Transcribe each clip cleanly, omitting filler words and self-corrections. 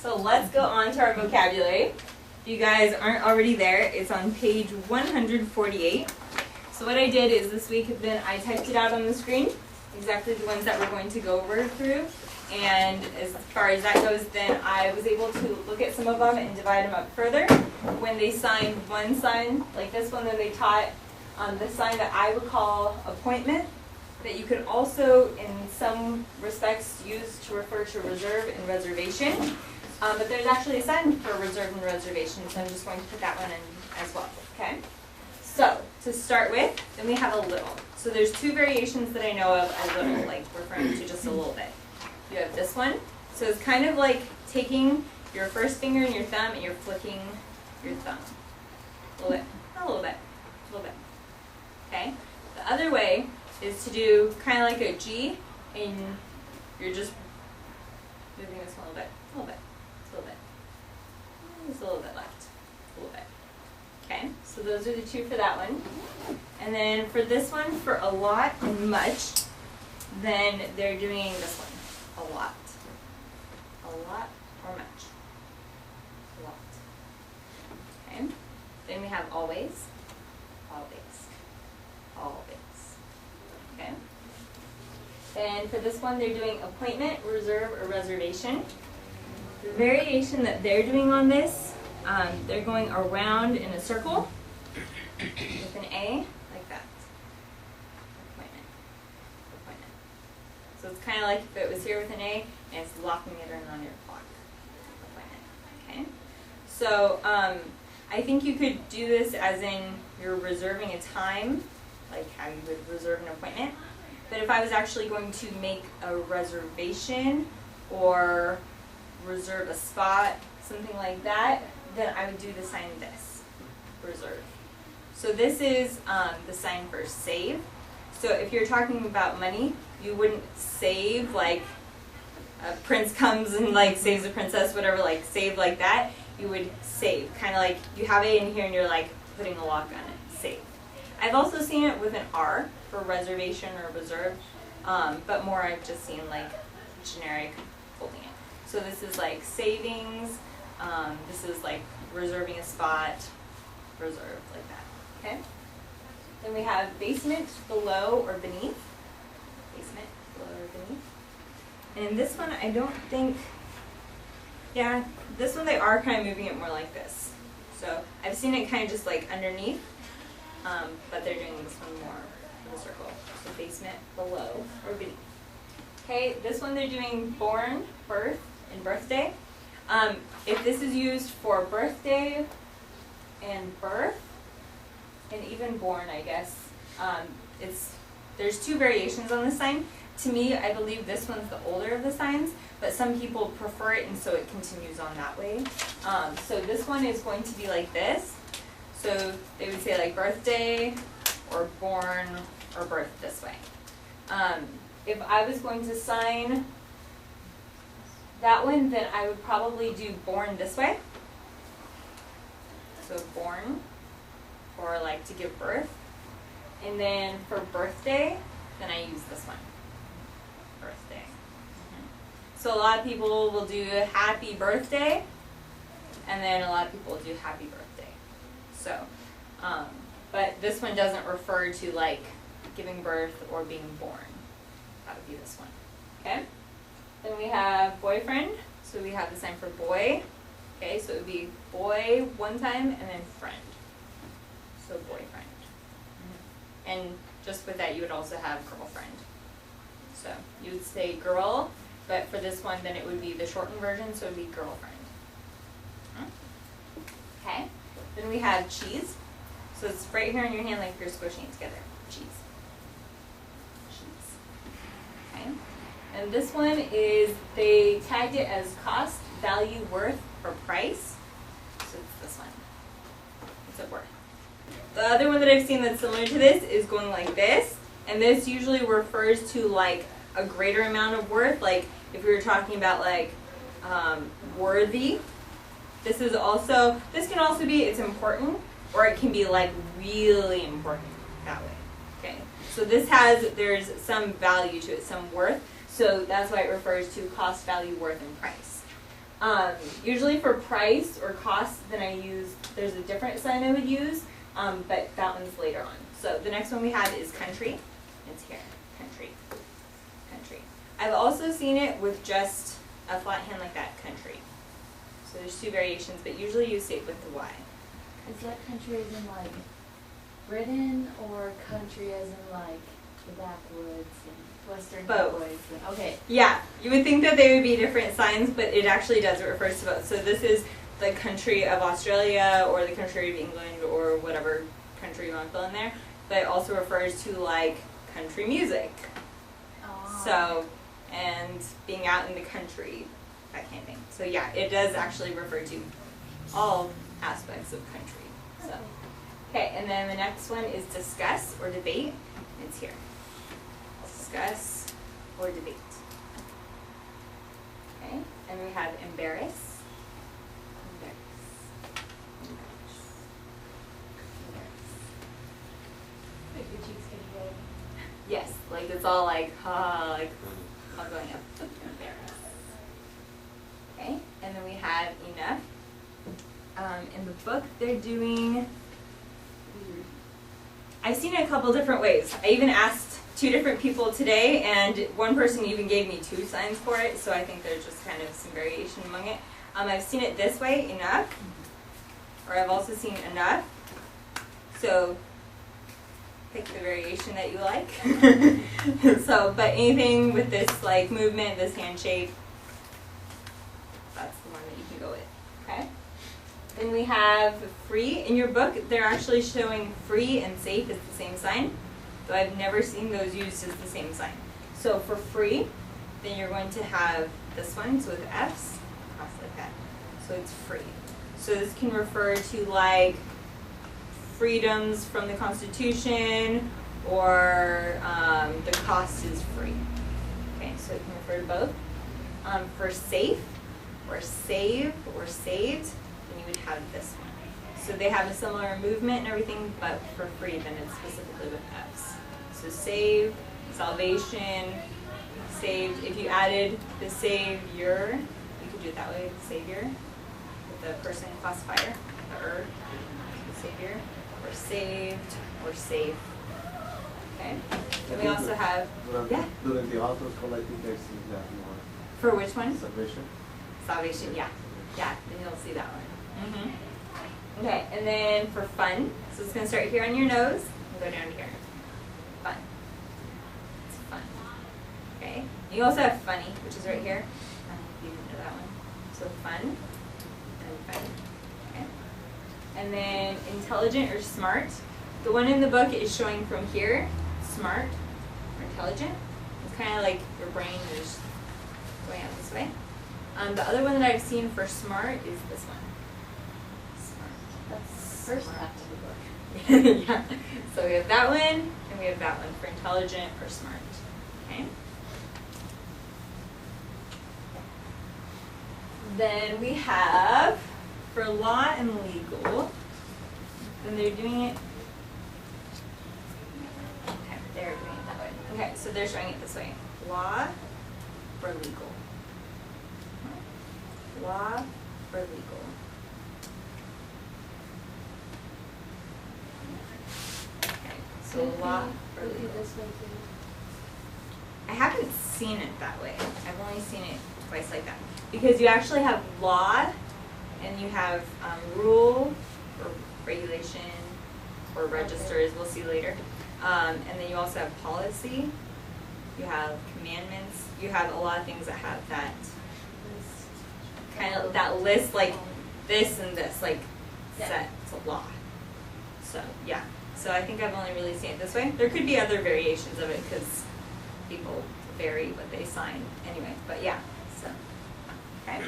So let's go on to our vocabulary. If you guys aren't already there, it's on page 148. So what I did is this week, then I typed it out on the screen, exactly the ones that we're going to go over through. And as far as that goes, then I was able to look at some of them and divide them up further. When they signed one sign, like this one, then they taught the sign that I would call appointment, that you could also, in some respects, use to refer to reserve and reservation. But there's actually a sign for reserve and reservation, so I'm just going to put that one in as well, okay? So, to start with, then we have a little. So there's two variations that I know of as little, like referring to just a little bit. You have this one. So it's kind of like taking your first finger and your thumb and you're flicking your thumb. A little bit, not a little bit, a little bit. Okay? The other way is to do kind of like a G, and you're just moving this one a little bit, a little bit, a little bit. Just a little bit left, a little bit. Okay? So those are the two for that one. And then for this one, for a lot and much, then they're doing this one. A lot. A lot or much. A lot. Okay. Then we have always. Always. Always. Okay. And for this one, they're doing appointment, reserve, or reservation. The variation that they're doing on this, they're going around in a circle with an A, like that. Appointment. Appointment. So it's kind of like if it was here with an A, and it's locking it in on your clock. Okay? So I think you could do this as in you're reserving a time, like how you would reserve an appointment. But if I was actually going to make a reservation or reserve a spot, something like that, then I would do the sign this, reserve. So this is the sign for save. So if you're talking about money, you wouldn't save like a prince comes and like saves a princess, whatever, like save like that. You would save, kind of like you have it in here and you're like putting a lock on it, save. I've also seen it with an R for reservation or reserve, but more I've just seen like generic holding it. So this is like savings, this is like reserving a spot, reserve, like that, okay? Then we have basement, below, or beneath. Basement, below, or beneath. And this one, I don't think, yeah, this one they are kind of moving it more like this. So I've seen it kind of just like underneath, but they're doing this one more in a circle. So basement, below, or beneath. Okay, this one they're doing born, birth, and birthday. If this is used for birthday and birth, and even born, I guess, there's two variations on this sign. To me, I believe this one's the older of the signs, but some people prefer it, and so it continues on that way. So this one is going to be like this. So they would say like birthday, or born, or birth this way. If I was going to sign that one, then I would probably do born this way. So born, or like to give birth. And then for birthday, then I use this one. Birthday. So a lot of people will do happy birthday, and then a lot of people will do happy birthday. So, but this one doesn't refer to like giving birth or being born. That would be this one. Okay? Then we have boyfriend. So we have the sign for boy. Okay, so it would be boy one time and then friend. So boyfriend. And just with that, you would also have girlfriend. So you would say girl, but for this one, then it would be the shortened version, so it would be girlfriend. Okay. Then we have cheese. So it's right here in your hand like you're squishing it together. Cheese. Cheese. Okay. And this one is, they tagged it as cost, value, worth, or price. So it's this one. It's a worth. The other one that I've seen that's similar to this is going like this. And this usually refers to like a greater amount of worth. Like if we were talking about like worthy. This can also be, it's important, or it can be like really important that way. Okay. So there's some value to it, some worth. So that's why it refers to cost, value, worth, and price. Usually for price or cost, then there's a different sign I would use, but that one's later on. So the next one we have is country. It's here, country, country. I've also seen it with just a flat hand like that, country. So there's two variations, but usually you say it with the Y. Is that country as in like Britain or country as in like the backwoods and western Both. backwoods? Okay. Yeah, you would think that they would be different signs, but it actually does. It refers to both. So this is the country of Australia or the country of England or whatever country you want to fill in there. But it also refers to like country music. Oh. So, and being out in the country, that kind of thing. So yeah, it does actually refer to all aspects of country. So, okay, and then the next one is discuss or debate. It's here. Discuss or debate. Okay, and we have embarrass. Like your cheeks getting red. Yes, like it's all like, like all going up. Embarrass. Okay, and then we have enough. In the book, they're doing, I've seen it a couple different ways. I even asked 2 different people today, and one person even gave me 2 signs for it, so I think there's just kind of some variation among it. I've seen it this way, enough, or I've also seen enough. So pick the variation that you like. So, but anything with this like movement, this hand shape, that's the one that you can go with. Okay. Then we have free. In your book, they're actually showing free and safe as the same sign. So I've never seen those used as the same sign. So for free, then you're going to have this one, so with F's, cross like that. So it's free. So this can refer to like freedoms from the Constitution, or the cost is free. Okay, so it can refer to both. For safe, or save, or saved, then you would have this one. So they have a similar movement and everything, but for free, then it's specifically with F's. So save, salvation, saved. If you added the savior, you could do it that way, savior, with the person classifier, the savior, or saved, or safe. Okay. Then we also have, yeah. During the authors collecting, they've seen that more. For which one? Salvation. Salvation, yeah. Yeah, then you'll see that one. Mm-hmm. Okay, and then for fun, so it's going to start here on your nose and go down here. Fun. It's fun. Okay. You also have funny, which is right here. I don't know if you know that one. So fun and fun. Okay. And then intelligent or smart. The one in the book is showing from here, smart or intelligent. It's kind of like your brain is going out this way. The other one that I've seen for smart is this one. Smart. That's the first half of the book. Yeah. So we have that one, and we have that one for intelligent or smart. Okay. Then we have for law and legal. Then they're doing it. Okay, they're doing it that way. Okay, so they're showing it this way. Law or legal. Law or legal. Okay, so law or legal. This way too. I haven't seen it that way. I've only seen it twice like that. Because you actually have law, and you have rule, or regulation, or registers, we'll see later. And then you also have policy, you have commandments, you have a lot of things that have that kind of, that list, like this and this, like set to law. So, yeah. So I think I've only really seen it this way. There could be other variations of it, because people vary what they sign anyway, but yeah, so, okay.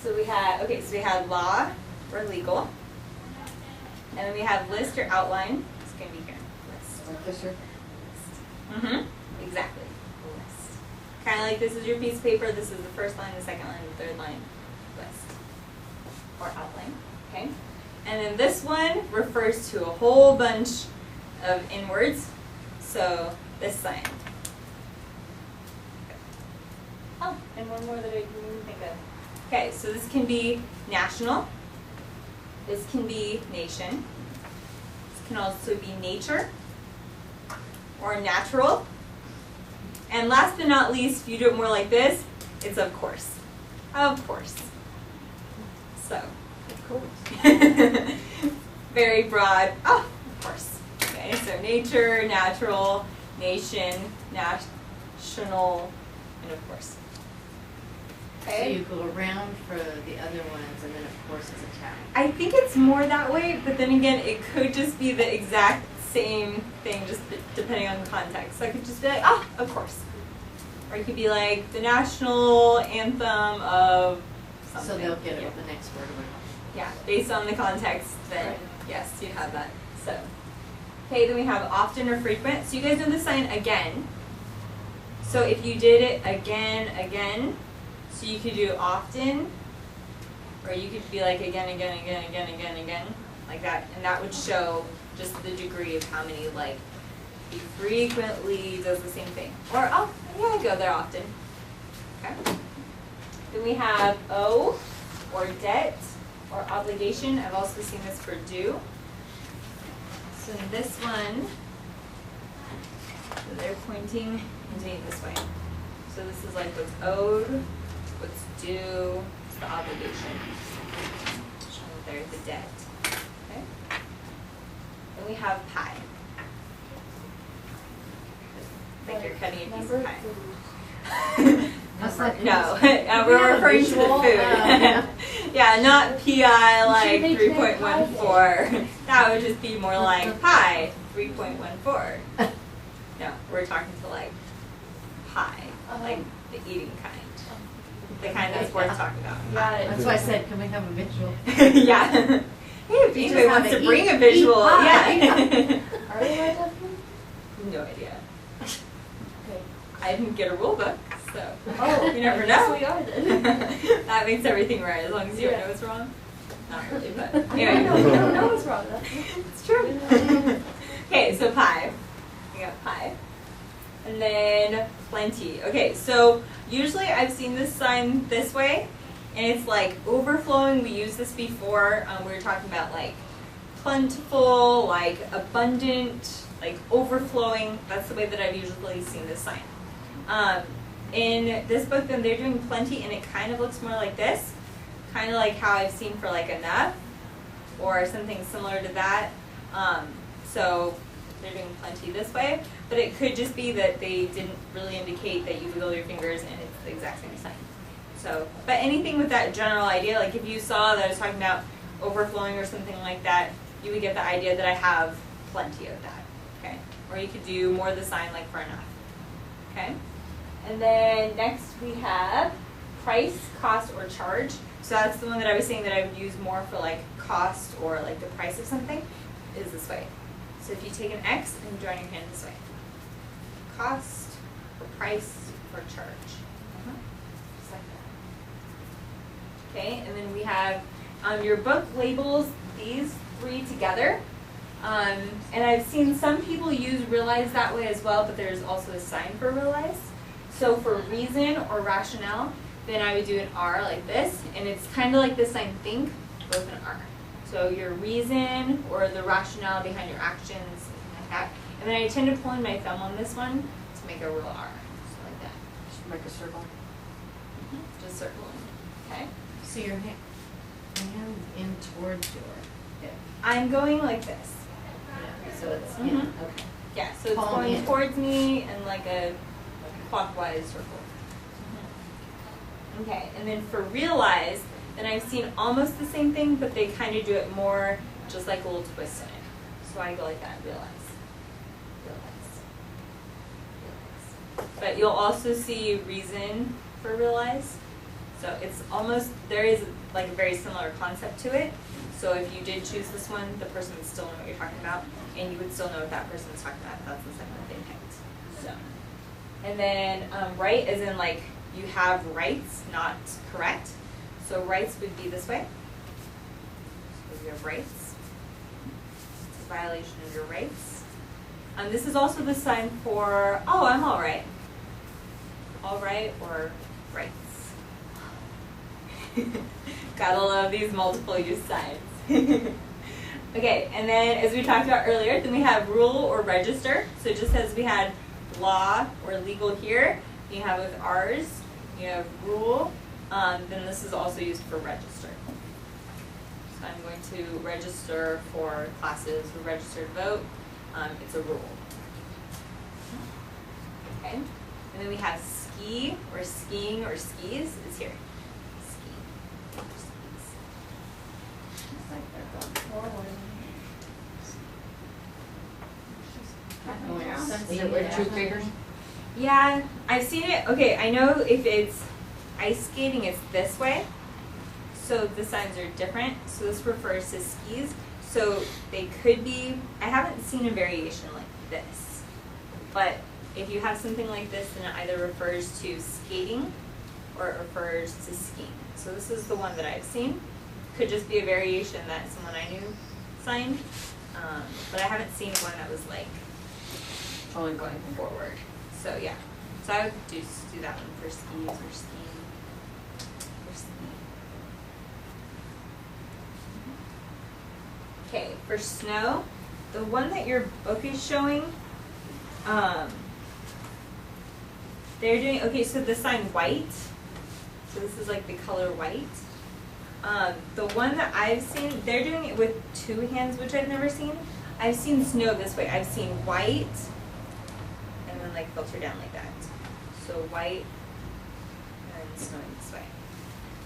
So we have law or legal, and then we have list or outline. It's going to be here, list. Like this here? Mm-hmm, exactly, list. Kind of like this is your piece of paper, this is the first line, the second line, the third line, list, or outline, okay? And then this one refers to a whole bunch of in-words, so this sign. Oh, and one more that I didn't even think Good. Okay, so this can be national. This can be nation. This can also be nature or natural. And last but not least, if you do it more like this, it's of course. Of course. So, Of course. very broad. Oh, of course. Okay, so nature, natural, nation, national, and of course. So Okay. you go around for the other ones, and then of course it's a tab. I think it's more that way, but then again, it could just be the exact same thing, just depending on the context. So I could just be like, oh, of course. Or it could be like the national anthem of something. So they'll get it Yeah. with the next word. Yeah, based on the context, then Right. yes, you have that. So, okay, then we have often or frequent. So you guys know the sign again. So if you did it again, so you could do often, or you could be like again, like that, and that would show just the degree of how many, like, he frequently does the same thing. Or, oh, yeah, I go there often. Okay. Then we have owe, or debt, or obligation. I've also seen this for due. So in this one, so they're pointing this way. So this is like what's owed, what's due, it's the obligation. And there's the debt. Okay? Then we have pie. Like you're cutting a piece of Number pie. food. That's like No, We we're have a referring to the visual, food. yeah. Yeah, not PI like You should make pie 3.14. That would just be more like pi 3.14. No, we're talking to like pie, like the eating kind. The kind that's worth talking about. Got it. That's why I said, can we have a visual? Yeah. Hey, if You anybody just wants have to it. bring Eat- a visual, eat pie. yeah. Are they allowed to have food? No idea. Okay. I didn't get a rule book, so Oh, you never I guess know. we are then. That makes everything right, as long as you don't Yeah. know it's wrong. Not really, but No, anyway. we don't know what's wrong. It's true. Okay, so pie. We got pie. And then plenty. Okay, so usually I've seen this sign this way, and it's like overflowing. We used this before. We were talking about like plentiful, like abundant, like overflowing. That's the way that I've usually seen this sign. In this book, then they're doing plenty, and it kind of looks more like this, kind of like how I've seen for like enough, or something similar to that. So they're doing plenty this way, but it could just be that they didn't really indicate that you wiggle your fingers and it's the exact same sign. So, but anything with that general idea, like if you saw that I was talking about overflowing or something like that, you would get the idea that I have plenty of that, okay? Or you could do more of the sign like for enough, okay? And then next we have price, cost, or charge. So that's the one that I was saying that I would use more for like cost or like the price of something, is this way. So if you take an X and join your hand this way. Cost, or price, or charge. Just like that. Okay, and then we have your book labels these three together. And I've seen some people use realize that way as well, but there's also a sign for realize. So for reason or rationale, then I would do an R like this, and it's kind of like this sign think, both an R. So your reason or the rationale behind your actions, something like that. And then I tend to pull in my thumb on this one to make a real R, just like that. Just make a circle. Just circling, okay? So your hand in towards your hip. I'm going like this. Yeah. So it's in. Mhm. Okay. Yeah, so it's Palm going in. towards me and like a clockwise circle. Okay, and then for realize, then I've seen almost the same thing, but they kind of do it more just like a little twist in it. So I go like that, realize. But you'll also see reason for realize. So it's almost, there is like a very similar concept to it. So if you did choose this one, the person would still know what you're talking about, and you would still know what that person is talking about. That's the second that they picked. So, and then right as in like you have rights, not correct. So rights would be this way. So you have rights. It's a violation of your rights. This is also the sign for, oh, I'm all right. All right or rights. Gotta love these multiple use signs. Okay, and then as we talked about earlier, then we have rule or register. So just as we had law or legal here, you have with ours, you have rule, then this is also used for register. So I'm going to register for classes or register to vote. It's a rule. Okay, and then we have ski or skiing or skis is here. Ski or skis. It's like they're going forward. Is it with two figures? Yeah, I've seen it. Okay, I know if it's ice skating, it's this way. So the signs are different. So this refers to skis. So they could be, I haven't seen a variation like this. But if you have something like this, then it either refers to skating or it refers to skiing. So this is the one that I've seen. Could just be a variation that someone I knew signed. But I haven't seen one that was like Only going forward. So yeah. So I would do that one for skis or skiing. Or skiing. Okay, for snow, the one that your book is showing, they're doing, okay, so the sign white, so this is like the color white. The one that I've seen, they're doing it with two hands, which I've never seen. I've seen snow this way. I've seen white, and then like filter down like that. So white, and snowing this way.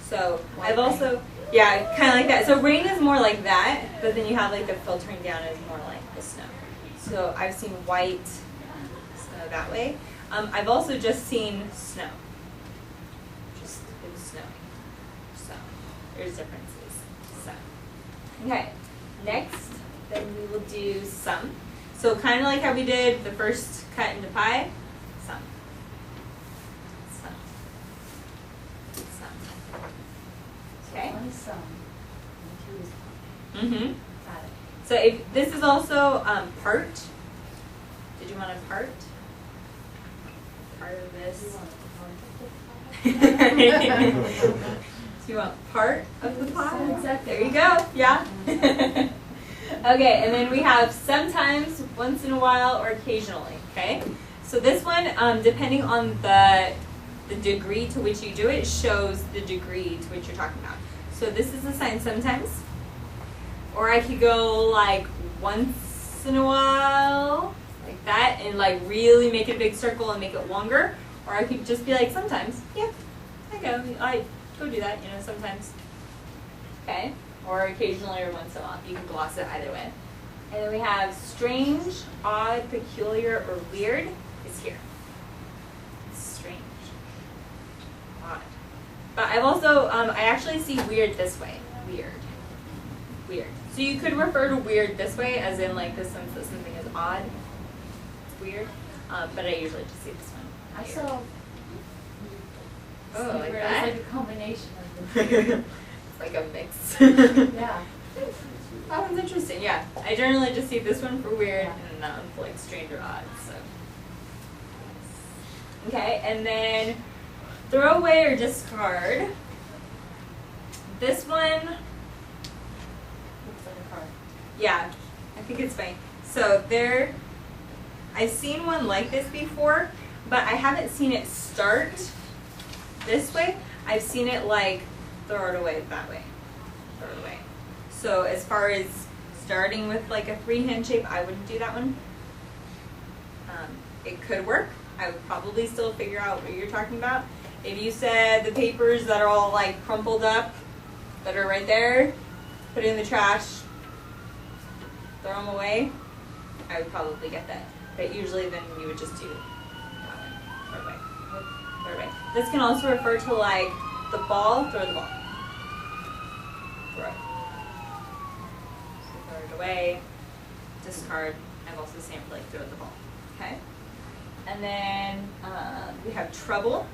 So White I've also, yeah, kind of like that. So rain is more like that, but then you have like the filtering down is more like the snow. So I've seen white, snow that way. I've also just seen snow. Just it was snowing. So there's differences. So okay, next then we will do sum. So kind of like how we did the first cut into pi, sum. Sum. Sum. Okay. One is some, and two is one. Mm-hmm. Got it. So if this is also part. Did you want a part? Part of You this. want Do you want part of the pie? So exactly. There you go. Yeah. Okay, and then we have sometimes, once in a while, or occasionally. Okay. So this one, depending on the degree to which you do it, shows the degree to which you're talking about. So this is the sign sometimes, or I could go like once in a while, like that, and like really make it a big circle and make it longer, or I could just be like sometimes. Yeah, I go do that, sometimes. Okay, or occasionally or once in a while. You can gloss it either way. And then we have strange, odd, peculiar, or weird is here. Strange, odd. But I've also, I actually see weird this way. Weird. Weird. So you could refer to weird this way, as in like the sense that something is odd. It's weird. But I usually just see this one. I here. saw. Oh, like It's that? like a combination of the two. It's like a mix. Yeah. That one's interesting, yeah. I generally just see this one for weird Yeah. and that one for like strange or odd, so. Okay, and then throw away or discard. This one, Looks like a card. yeah, I think it's fine. So I've seen one like this before, but I haven't seen it start this way. I've seen it like throw it away that way. Throw it away. So as far as starting with like a freehand shape, I wouldn't do that one. It could work. I would probably still figure out what you're talking about. If you said the papers that are all like crumpled up, that are right there, put it in the trash, throw them away, I would probably get that. But usually then you would just do that one. Throw it away. Throw it away. This can also refer to like the ball, throw the ball. Throw it. So throw it away, discard. I've also seen it for like throw the ball. Okay? And then we have trouble.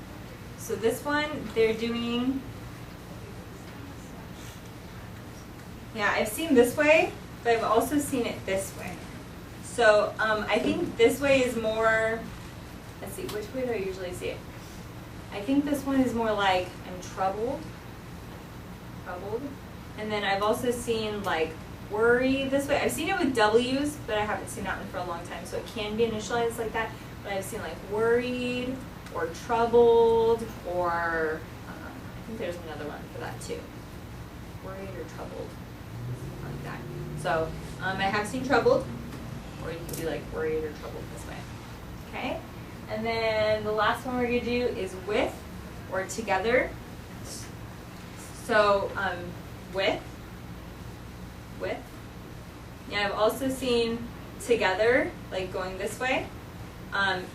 So this one, they're doing, yeah, I've seen this way, but I've also seen it this way. So I think this way is more, let's see, which way do I usually see it? I think this one is more like I'm troubled. And then I've also seen like worry this way. I've seen it with W's, but I haven't seen that one for a long time, so it can be initialized like that. But I've seen like worried or troubled or I think there's another one for that too. Worried or troubled, like that. So I have seen troubled, or you can do like worried or troubled this way. Okay? And then the last one we're going to do is with or together. So with. Yeah, I've also seen together, like going this way.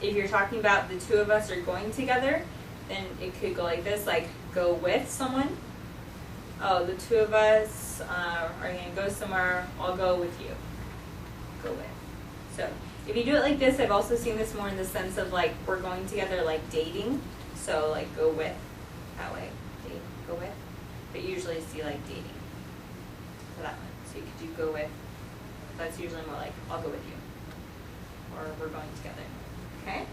If you're talking about the two of us are going together, then it could go like this, like go with someone. Oh, the two of us are going to go somewhere, I'll go with you. Go with. So if you do it like this, I've also seen this more in the sense of like we're going together like dating. So like go with, that way, date, go with. But you usually see like dating for that one. So you could do go with, that's usually more like I'll go with you. Or we're going together. Okay?